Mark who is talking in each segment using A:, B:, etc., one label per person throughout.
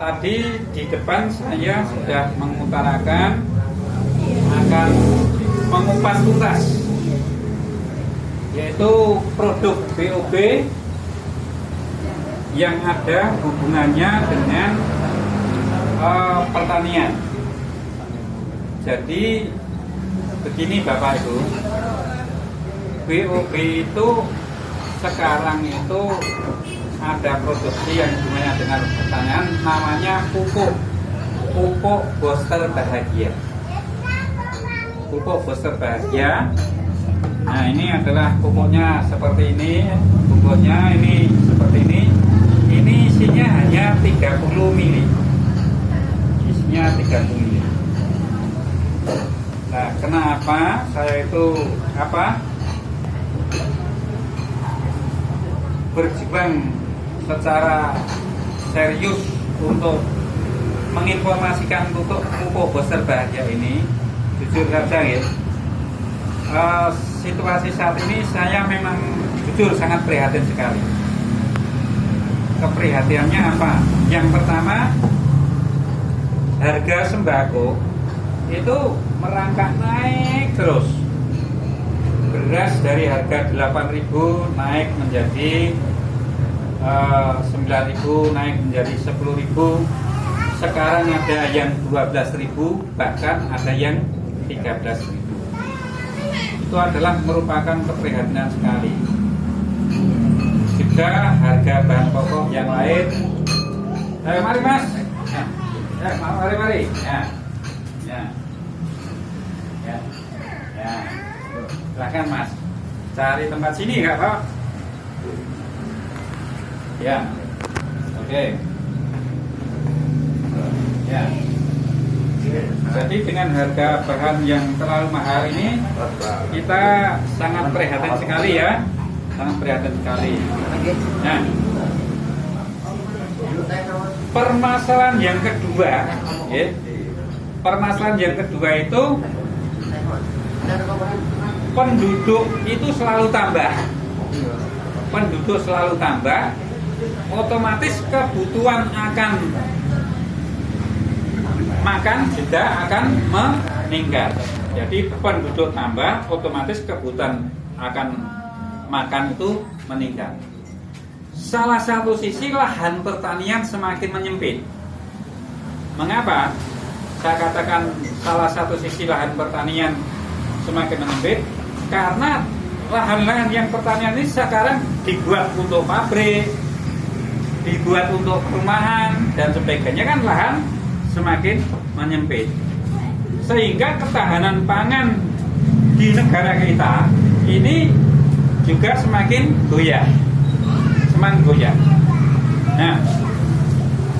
A: tadi di depan saya sudah mengutarakan akan mengupas tuntas, yaitu produk BOB yang ada hubungannya dengan pertanian. Jadi begini Bapak Ibu, BOB itu sekarang itu ada produksi yang hubungannya dengan pertanian, namanya pupuk booster bahagia. Pupuk booster bahagia. Nah, ini adalah pupuknya seperti ini, pupuknya ini seperti ini. Ini isinya hanya 30 mili. Isinya 30 mili. Nah, kenapa saya itu berjuang secara serius untuk menginformasikan pupuk booster bahagia ini? Jujur saja ya, situasi saat ini saya memang jujur sangat prihatin sekali. Keprihatiannya apa? Yang pertama, harga sembako itu merangkak naik terus. Beras dari harga 8.000 naik menjadi 9.000, naik menjadi 10.000. Sekarang ada yang 12.000, bahkan ada yang 13.000. Itu adalah merupakan keprihatinan sekali. Juga harga bahan pokok yang lain. Mari Mas. Mari. Ya. Silahkan Mas. Cari tempat sini nggak Pak? Ya. Oke. Ya. Jadi dengan harga bahan yang terlalu mahal ini, kita sangat prihatin sekali ya, sangat prihatin sekali. Nah, permasalahan yang kedua, ya, permasalahan yang kedua itu penduduk itu selalu tambah, penduduk selalu tambah, otomatis kebutuhan akan makan juga akan meningkat. Jadi penduduk tambah, otomatis kebutuhan akan makan itu meningkat. Salah satu sisi lahan pertanian semakin menyempit. Mengapa saya katakan salah satu sisi lahan pertanian semakin menyempit? Karena lahan-lahan yang pertanian ini sekarang dibuat untuk pabrik, dibuat untuk perumahan dan sebagainya, kan lahan semakin menyempit, sehingga ketahanan pangan di negara kita ini juga semakin goyah. Nah,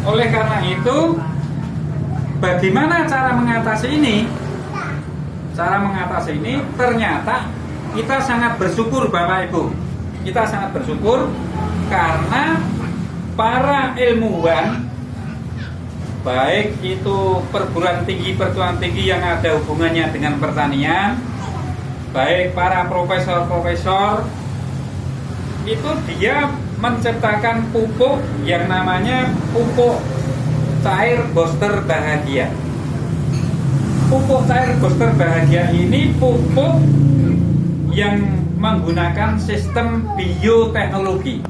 A: oleh karena itu, bagaimana cara mengatasi ini? Cara mengatasi ini ternyata kita sangat bersyukur Bapak Ibu. Kita sangat bersyukur karena para ilmuwan, baik itu perguruan tinggi yang ada hubungannya dengan pertanian, baik para profesor-profesor, itu dia menciptakan pupuk yang namanya pupuk cair booster bahagia. Pupuk cair booster bahagia ini pupuk yang menggunakan sistem bioteknologi.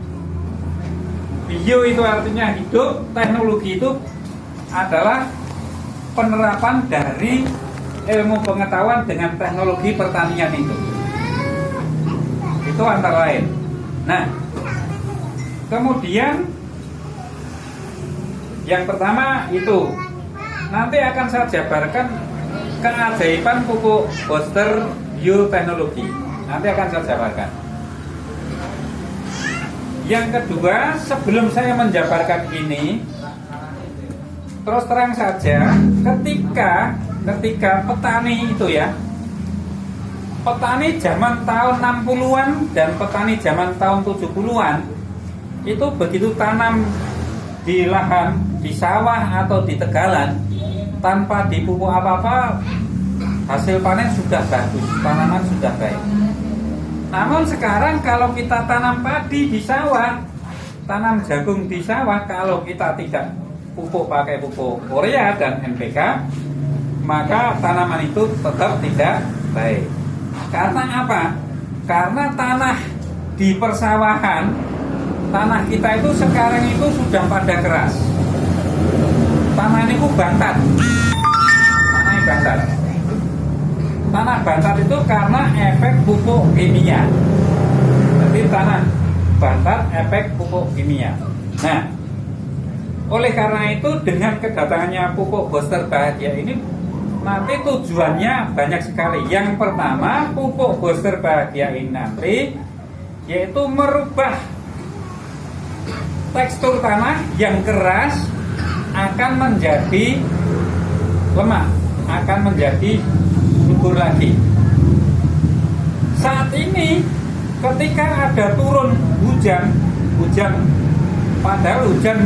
A: Bio itu artinya hidup, teknologi itu adalah penerapan dari ilmu pengetahuan dengan teknologi pertanian itu. Itu antara lain. Nah, kemudian yang pertama itu nanti akan saya jabarkan keajaiban pupuk booster bioteknologi. Nanti akan saya jabarkan. Yang kedua, sebelum saya menjabarkan ini, terus terang saja, ketika petani itu ya, petani zaman tahun 60-an dan petani zaman tahun 70-an itu begitu tanam di lahan, di sawah atau di tegalan, tanpa dipupuk apa-apa, hasil panen sudah bagus, tanaman sudah baik. Namun sekarang kalau kita tanam padi di sawah, tanam jagung di sawah, kalau kita tidak pupuk pakai pupuk urea dan NPK, maka tanaman itu tetap tidak baik. Karena apa? Karena tanah di persawahan, tanah kita itu sekarang itu sudah pada keras. Tanah ini bantat. Tanahnya bantat. Tanah bantat itu karena efek pupuk kimia. Jadi tanah bantat efek pupuk kimia. Nah, oleh karena itu dengan kedatangannya pupuk booster bahagia ini nanti tujuannya banyak sekali. Yang pertama, pupuk booster bahagia ini nanti yaitu merubah tekstur tanah yang keras akan menjadi lemah, akan menjadi subur lagi. Saat ini ketika ada turun hujan padahal hujan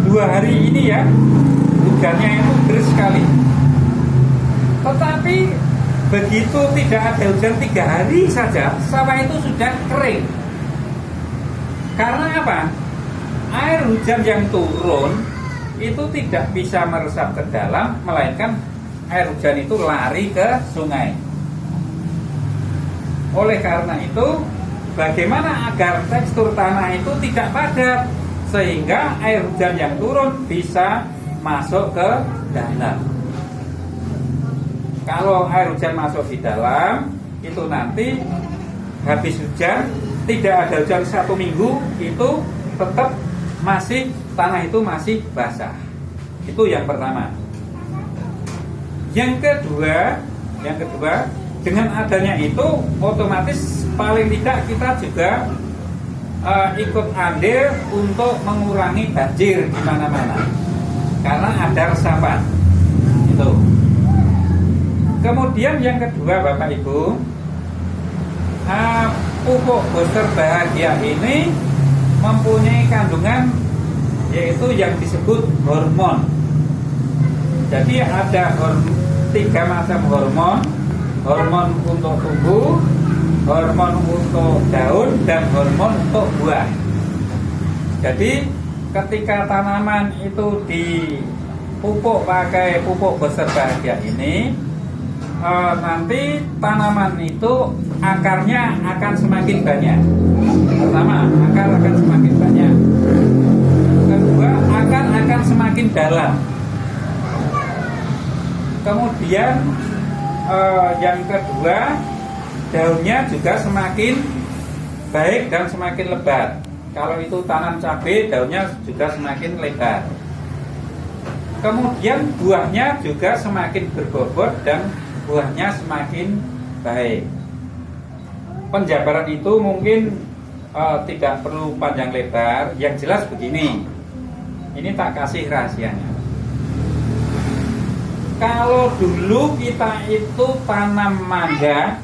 A: 2 hari ini ya, hujannya itu deras sekali. Tetapi begitu tidak ada hujan 3 hari saja, sawah itu sudah kering. Karena apa? Air hujan yang turun itu tidak bisa meresap ke dalam, melainkan air hujan itu lari ke sungai. Oleh karena itu, bagaimana agar tekstur tanah itu tidak padat sehingga air hujan yang turun bisa masuk ke dalam. Kalau air hujan masuk di dalam, itu nanti habis hujan, tidak ada hujan 1 minggu, itu tetap masih tanah itu masih basah. Itu yang pertama. Yang kedua, dengan adanya itu otomatis paling tidak kita juga ikut andil untuk mengurangi banjir di mana-mana. Karena ada resapan. Itu. Kemudian yang kedua Bapak Ibu, pupuk booster bahagia ini mempunyai kandungan yaitu yang disebut hormon. Jadi ada 3 macam hormon. Hormon untuk tumbuh, hormon untuk daun, dan hormon untuk buah. Jadi ketika tanaman itu dipupuk pakai pupuk booster bahagia ini, nanti tanaman itu akarnya akan semakin banyak. Pertama, akar akan semakin banyak. Kedua, akar akan semakin dalam. Kemudian yang kedua, daunnya juga semakin baik dan semakin lebat. Kalau itu tanam cabai, daunnya juga semakin lebar. Kemudian buahnya juga semakin berbobot dan buahnya semakin baik. Penjabaran itu mungkin tidak perlu panjang lebar. Yang jelas begini, ini tak kasih rahasianya. Kalau dulu kita itu tanam mangga,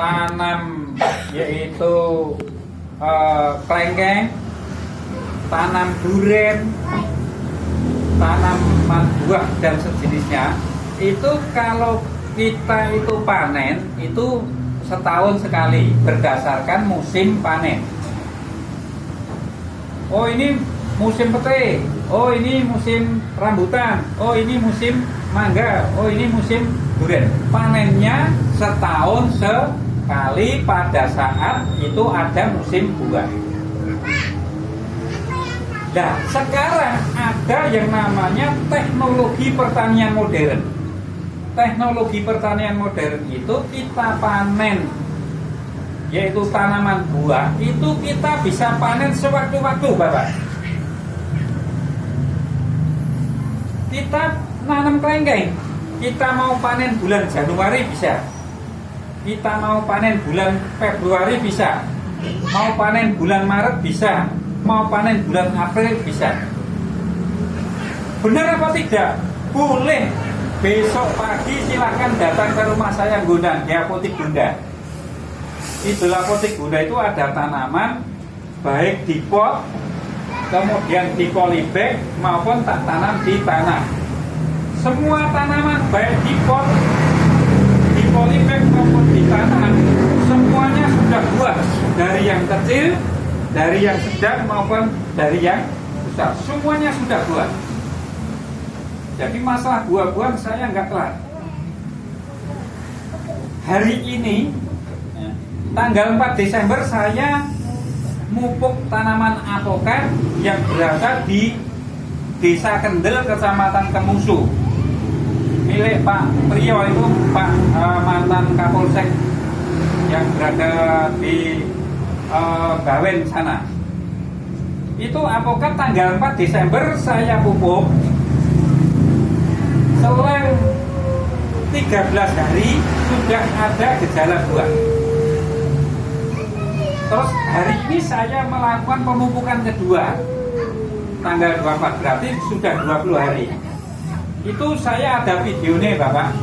A: tanam yaitu kelengkeng, tanam durian, tanaman buah dan sejenisnya, itu kalau kita itu panen itu setahun sekali berdasarkan musim panen. Oh ini musim pete, oh ini musim rambutan, oh ini musim mangga, oh ini musim durian. Panennya setahun sekali pada saat itu ada musim buah. Nah sekarang ada yang namanya teknologi pertanian modern. Teknologi pertanian modern itu kita panen, yaitu tanaman buah, itu kita bisa panen sewaktu-waktu Bapak. Kita nanam kelengkeng, kita mau panen bulan Januari bisa, kita mau panen bulan Februari bisa, mau panen bulan Maret bisa, mau panen bulan April bisa. Benar apa tidak? Boleh. Besok pagi silahkan datang ke rumah saya Gondang di Apotik Bunda. Di Apotik Bunda itu ada tanaman baik di pot, kemudian di polybag maupun tak tanam di tanah. Semua tanaman baik di pot, di polybag maupun di tanah, semuanya sudah buah, dari yang kecil, dari yang sedang maupun dari yang besar, semuanya sudah buah. Jadi masalah buah-buahan saya nggak kelar. Hari ini tanggal 4 Desember saya mupuk tanaman apokat yang berada di Desa Kendel, Kecamatan Kemusu, milik Pak Priyo, itu Pak mantan Kapolsek yang berada di Bawen sana. Itu apokat tanggal 4 Desember saya pupuk. Selang 13 hari sudah ada gejala buah. Terus hari ini saya melakukan pemupukan kedua tanggal 24, berarti sudah 20 hari. Itu saya ada videonya Bapak.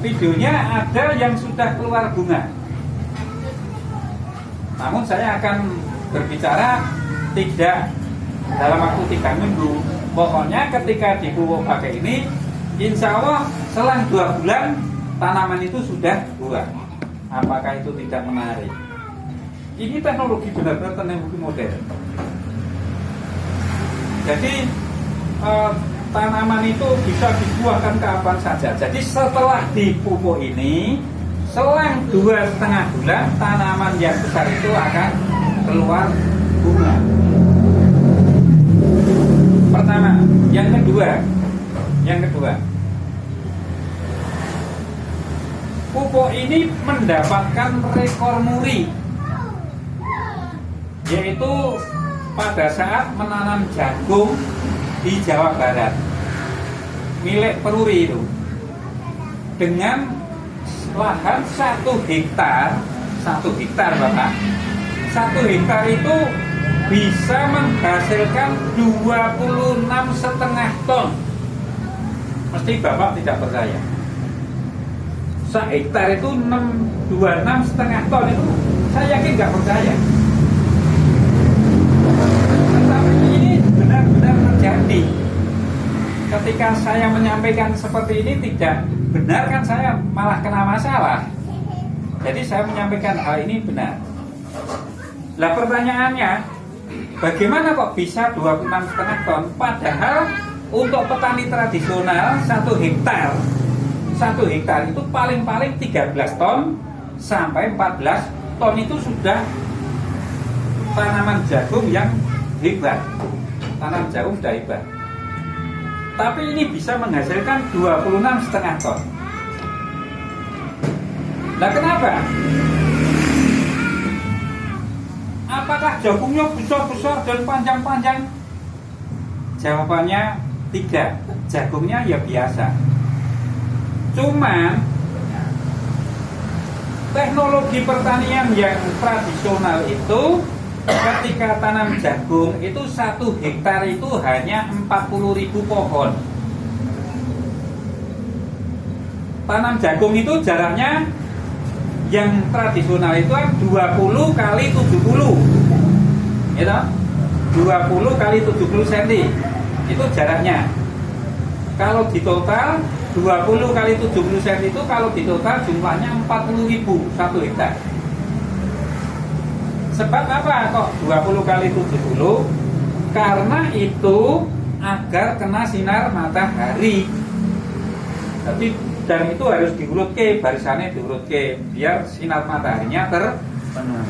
A: Videonya ada yang sudah keluar bunga. Namun saya akan berbicara tidak dalam waktu 3 minggu. Pokoknya ketika dipupuk pakai ini, insya Allah selang 2 bulan tanaman itu sudah buah. Apakah itu tidak menarik? Ini teknologi benar-benar teknologi modern. Jadi tanaman itu bisa dibuahkan kapan saja. Jadi setelah dipupuk ini, selang 2,5 bulan tanaman yang besar itu akan keluar bunga. Pertama, yang kedua, pupuk ini mendapatkan rekor muri, yaitu pada saat menanam jagung di Jawa Barat, milik Peruri itu, dengan lahan 1 hektar Bapak. 1 hektar itu bisa menghasilkan 26,5 ton. Mesti Bapak tidak percaya. 1 hektar itu 26,5 ton itu, saya yakin nggak percaya. Tetapi ini benar-benar terjadi. Ketika saya menyampaikan seperti ini tidak benar, kan saya malah kena masalah. Jadi saya menyampaikan hal ini benar. Lah pertanyaannya, bagaimana kok bisa 26,5 ton? Padahal untuk petani tradisional 1 hektar itu paling-paling 13 ton sampai 14 ton itu sudah tanaman jagung yang hebat. Tanam jagung sudah hebat. Tapi ini bisa menghasilkan 26,5 ton. Nah kenapa? Apakah jagungnya besar-besar dan panjang-panjang? Jawabannya tidak. Jagungnya ya biasa. Cuman teknologi pertanian yang tradisional itu, ketika tanam jagung itu 1 hektar itu hanya 40.000 pohon. Tanam jagung itu jaraknya yang tradisional itu kan 20 kali 70, gitu? 20 kali 70 cm itu jaraknya. Kalau di total 20 kali 70 cm itu kalau di total jumlahnya 40.000 1 hektar. Sebab apa kok 20 kali 70? Karena itu agar kena sinar matahari. Tapi dan itu harus diurutke, barisannya diurutke biar sinar mataharinya terpenuhi.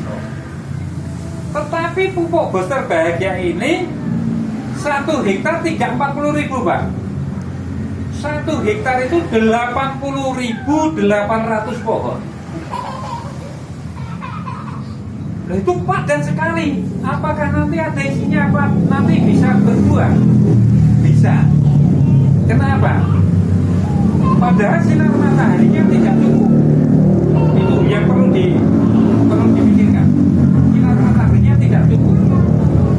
A: Tetapi pupuk booster bahagia ini 1 hektar tidak 40.000 Pak. 1 hektar itu 80.800 pohon. Nah, itu padan sekali. Apakah nanti ada isinya apa? Nanti bisa berbuah? Bisa. Kenapa? Padahal sinar mataharinya tidak cukup. Itu yang perlu dipikirkan. Sinar mataharinya tidak cukup.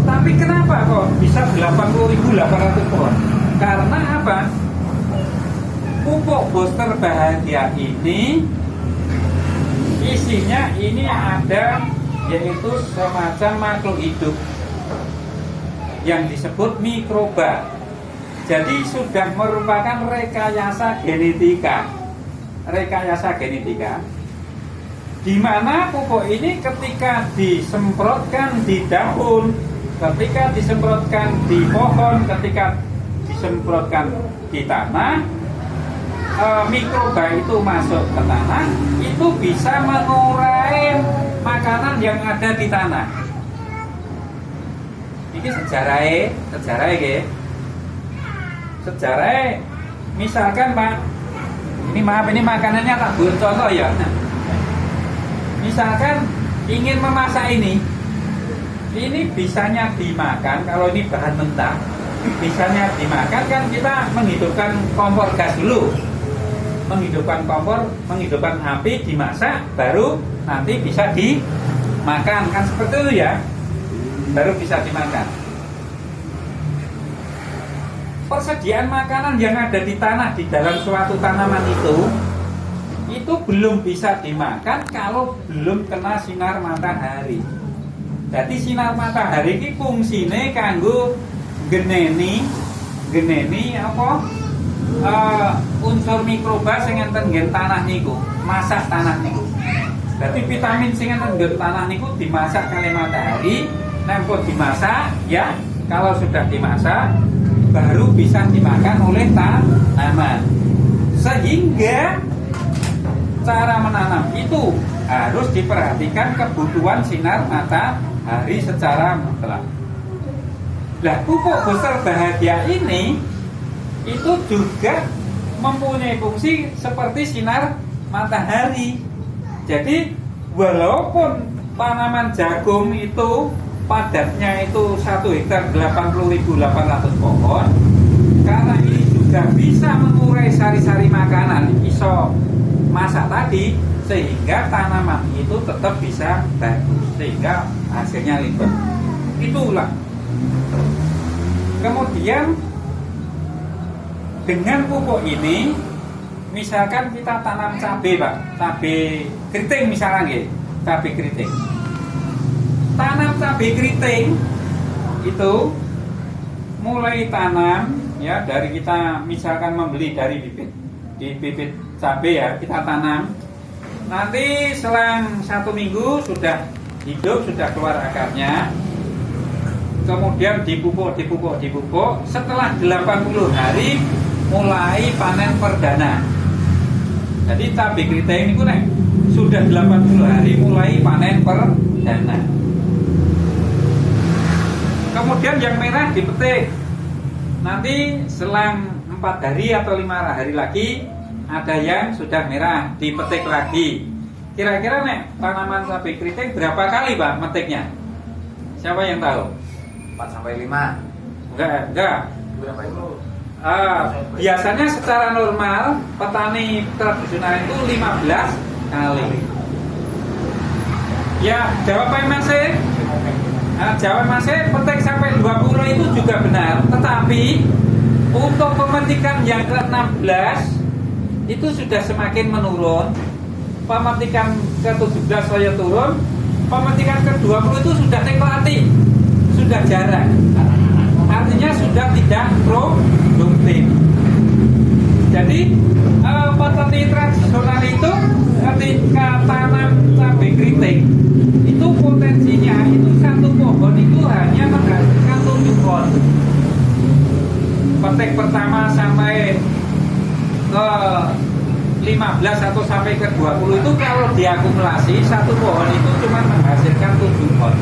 A: Tapi kenapa kok bisa 80.800 pohon? Karena apa? Pupuk booster bahagia ini isinya ini ada, yaitu semacam makhluk hidup yang disebut mikroba. Jadi sudah merupakan rekayasa genetika, di mana pupuk ini ketika disemprotkan di daun, ketika disemprotkan di pohon, ketika disemprotkan di tanah, mikroba itu masuk ke tanah, itu bisa mengurai makanan yang ada di tanah. Ini sejarah misalkan Pak, ini maaf, ini makanannya tak buat contoh ya. Misalkan ingin memasak ini bisanya dimakan. Kalau ini bahan mentah, bisanya dimakan kan kita menghidupkan kompor gas dulu, menghidupkan api, dimasak, baru nanti bisa dimakan, kan seperti itu ya, baru bisa dimakan. Persediaan makanan yang ada di tanah, di dalam suatu tanaman itu belum bisa dimakan kalau belum kena sinar matahari. Jadi sinar matahari ini fungsinya kanggo geneni apa unsur mikroba sing enten nggen tanah niku, masak tanah niku. Jadi vitamin sing enten nggen tanah niku dimasak kali matahari, nempel dimasak ya. Kalau sudah dimasak baru bisa dimakan oleh tanaman. Sehingga cara menanam itu harus diperhatikan kebutuhan sinar matahari secara mutlak. Nah, pupuk besar bahagia ini itu juga mempunyai fungsi seperti sinar matahari. Jadi walaupun tanaman jagung itu padatnya itu 1 hektar 80.800 pohon, karena ini juga bisa mengurai sari-sari makanan iso masak tadi, sehingga tanaman itu tetap bisa bagus, sehingga hasilnya lipat. Itulah. Kemudian dengan pupuk ini, misalkan kita tanam cabai Pak, cabai keriting misalnya gitu, cabai keriting. Tanam cabai keriting itu mulai tanam ya, dari kita misalkan membeli dari bibit cabai ya, kita tanam. Nanti selang 1 minggu sudah hidup, sudah keluar akarnya. Kemudian dipupuk. Setelah 80 hari mulai panen perdana. Jadi cabai keriting ini sudah 80 hari mulai panen perdana. Kemudian yang merah dipetik. Nanti selang 4 hari atau 5 hari lagi ada yang sudah merah, dipetik lagi. Kira-kira tanaman cabai keriting berapa kali Pak metiknya? Siapa yang tahu?
B: 4 sampai 5.
A: Enggak.
B: Berapa itu?
A: Biasanya secara normal petani tradisional itu 15 kali. Ya, jawaban masih. Jawaban masih petik sampai 20 itu juga benar. Tetapi untuk pemetikan yang ke-16 itu sudah semakin menurun. Pemetikan ke-17 saya turun. Pemetikan ke-20 itu sudah deklarasi, sudah jarang. Artinya sudah tidak produktif. Jadi petani tradisional itu ketika tanam cabai keriting itu potensinya itu 1 pohon itu hanya menghasilkan 7 pohon. Petik pertama sampai ke 15 atau sampai ke 20 itu kalau diakumulasi 1 pohon itu cuma menghasilkan 7 pohon.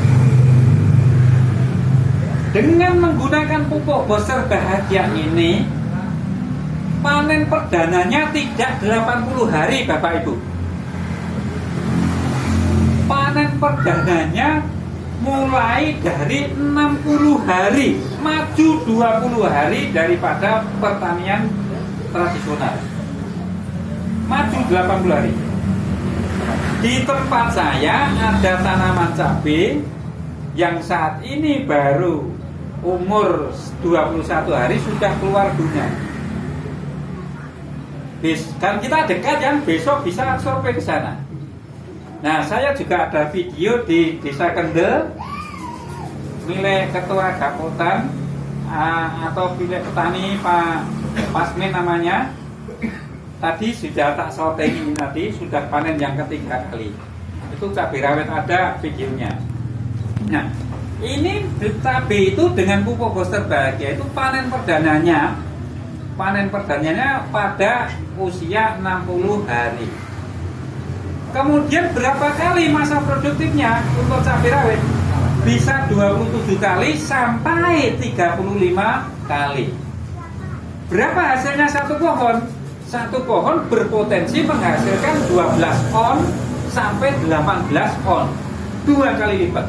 A: Dengan menggunakan pupuk besar bahagia ini, panen perdananya tidak 80 hari Bapak Ibu. Panen perdananya mulai dari 60 hari, maju 20 hari daripada pertanian tradisional. Maju 80 hari. Di tempat saya ada tanaman cabai yang saat ini baru umur 21 hari sudah keluar bunga. Dan kita dekat yang besok bisa survei ke sana. Nah, saya juga ada video di Desa Kendel milik Ketua Gapotan atau milik petani Pak Pasmin namanya. Tadi sudah tak sorting tadi, sudah panen yang ketiga kali. Itu cabai rawit ada videonya. Nah, Ini cabai itu dengan pupuk Booster Bahagia itu panen perdananya pada usia 60 hari. Kemudian berapa kali masa produktifnya untuk cabai rawit? Bisa 27 kali sampai 35 kali. Berapa hasilnya satu pohon? Satu pohon berpotensi menghasilkan 12 on sampai 18 on. 2 kali lipat.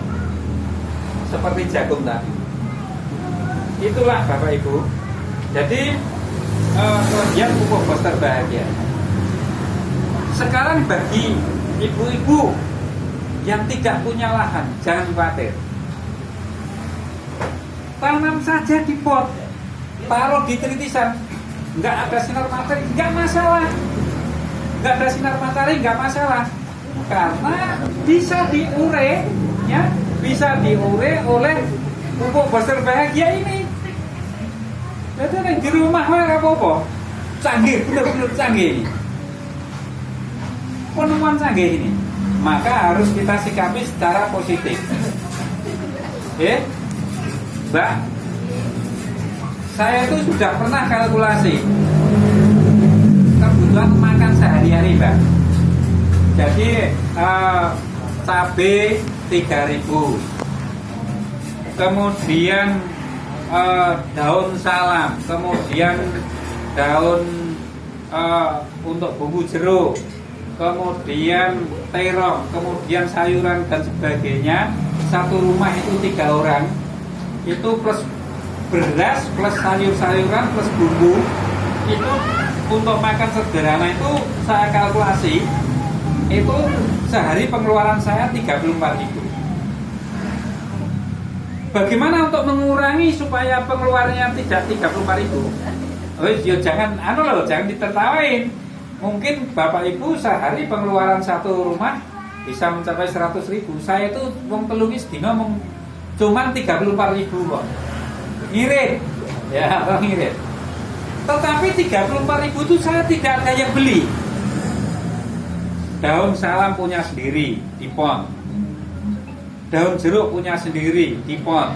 A: Seperti jagung tadi. Itulah Bapak Ibu. Jadi kelebihan pupuk Booster Bahagia. Sekarang bagi ibu-ibu yang tidak punya lahan, jangan khawatir. Tanam saja di pot, taruh di tritisan, nggak ada sinar matahari, nggak masalah. Nggak ada sinar matahari, nggak masalah, karena bisa diure, ya, bisa diure oleh pupuk Booster Bahagia ini. Itu yang di rumah apa-apa, canggih, benar-benar canggih ini. Penemuan canggih ini, maka harus kita sikapi secara positif. Mbak, saya itu sudah pernah kalkulasi kebutuhan makan sehari-hari, Mbak. Jadi cabai 3.000, kemudian daun salam, kemudian daun untuk bumbu jeruk, kemudian terong, kemudian sayuran dan sebagainya. Satu rumah itu 3 orang, itu plus beras, plus sayur-sayuran, plus bumbu. Itu untuk makan sederhana itu saya kalkulasi, itu sehari pengeluaran saya 34.000. Bagaimana untuk mengurangi supaya pengeluarannya tidak 34.000? Jangan ditertawain. Mungkin Bapak Ibu sehari pengeluaran satu rumah bisa mencapai 100.000. Saya itu wong telungis dino cuman 34.000 kok. Ngirit. Ya, ngirit. Tetapi 34.000 itu saya tidak ada yang beli. Daun salam punya sendiri di pot. Daun jeruk punya sendiri di pot.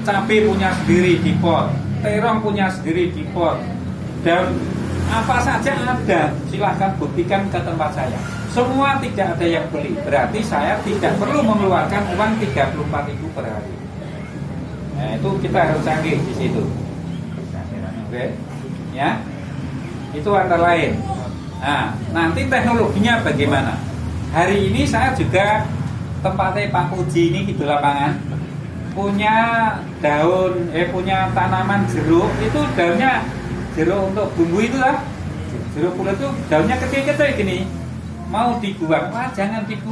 A: Cabai punya sendiri di pot. Terong punya sendiri di pot. Dan apa saja ada, silahkan buktikan ke tempat saya. Semua tidak ada yang beli. Berarti saya tidak perlu mengeluarkan uang 34.000 per hari. Nah, itu kita harus canggih di situ. Oke, ya. Itu antara lain. Nah, nanti teknologinya bagaimana? Hari ini saya juga tempatnya Pak Puji ini di lapangan punya punya tanaman jeruk. Itu daunnya jeruk untuk bumbu itu lah. Jeruk pulut itu daunnya kecil-kecil gini. Mau dibuang, jangan dibuang.